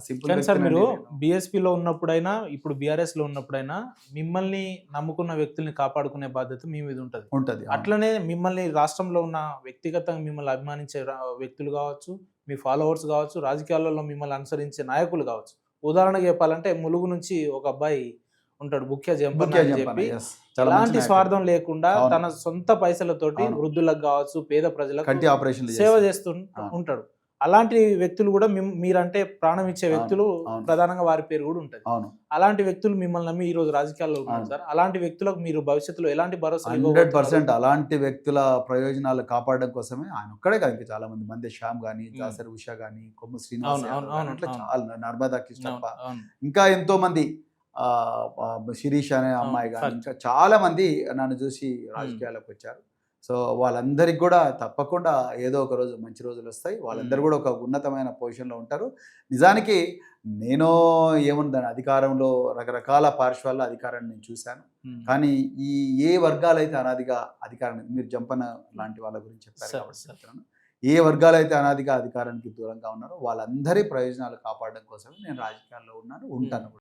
Simple కానీ sir మీరు వ్యక్తినండి నేను. బీఎస్పీలో ఉన్నప్పుడైనా, ఇప్పుడు బీఆర్ఎస్‌లో ఉన్నప్పుడైనా మిమ్మల్ని నమ్ముకున్న వ్యక్తుల్ని కాపాడుకునే బాధ్యత మీ మీద ఉంటది. ఉంటది. అవును. అట్లనే మిమ్మల్ని రాష్ట్రంలో ఉన్న వ్యక్తిగతంగా మిమ్మల్ని అభిమానించే వ్యక్తులు గావచ్చు, మీ ఫాలోవర్స్ గావచ్చు, రాజకీయాలలో మిమ్మల్ని అనుసరించే నాయకులు గావచ్చు. ఉదాహరణకు చెప్పాలంటే ములుగు నుంచి ఒక అబ్బాయి ఉంటాడు. బుక్య జంపన్న బుక్యా అని జంపన్న. చెప్పి యెస్. చాలా మంచి ఎలాంటి నాయకుడు. స్వార్థం లేకుండా అవును. తన సొంత పైసలతోటి అవును. వృద్ధులకు గావచ్చు, పేద ప్రజలకు కంటి ఆపరేషన్‌లు సేవ చేస్తాడు. చేస్తూ అవును. ఉంటాడు. అలాంటి వ్యక్తులు గూడా మీరంటే ప్రాణం ఇచ్చే అవును. వ్యక్తులు అవును. ప్రధానంగా వారి పేరు గూడా ఉంటది. అవును. అలాంటి వ్యక్తులు మిమ్మల్ని నమ్మి ఈరోజు రాజకీయాల్లో ఉన్నారు అవును. సార్. అలాంటి వ్యక్తులకు మీరు భవిష్యత్తులో ఎలాంటి భరోసాలు ఇవ్వబోతున్నారు? 100% అలాంటి వ్యక్తుల ప్రయోజనాలు కాపాడడం కోసమే ఆయన ఒక్కడే కాదు, ఇంకా చాలా మంది మందే శ్యామ్ గాని, హ్మ్. దాసరి ఉష గాని, కొమ్ము శ్రీనివాస్ అవును. అవును. యాదవ్ గాని, అవును. అట్లా అవును. చాలా నర్మదా అవును. కృష్ణప్ప, అవును. ఇంకా ఎంతో మంది శిరీష్ అనే అవును. అమ్మాయి గాని, ఫస్ట్. ఇంకా చాలా మంది నన్ను చూసి హ్మ్. రాజకీయాల్లోకి వచ్చారు. సో, వాళ్ళందరికి గూడా తప్పకుండా ఏదో ఒక రోజు మంచి రోజులొస్తాయి. వాళ్ళందరూ హ్మ్. గూడా ఒక ఉన్నతమైన పొజిషన్‌లో ఉంటారు. నిజానికి నేను ఏముందని అధికారంలో రకరకాల పార్శ్వాల్లో అధికారాన్ని నేను చూశాను. హ్మ్. కానీ ఈ ఏ వర్గాలైతే అనాదిగా అధికారాన్ని, మీరు జంపన్న లాంటి వాళ్ళ గురించి చెప్పారు సార్. కాబట్టి సార్. చెప్తున్నాను. ఏ వర్గాలైతే అనాదిగా అధికారానికి దూరంగా ఉన్నారో వాళ్ళందరి ప్రయోజనాలు కాపాడడం కోసమే నేను రాజకీయాల్లో ఉన్నాను, హ్మ్. ఉంటాను కూడా.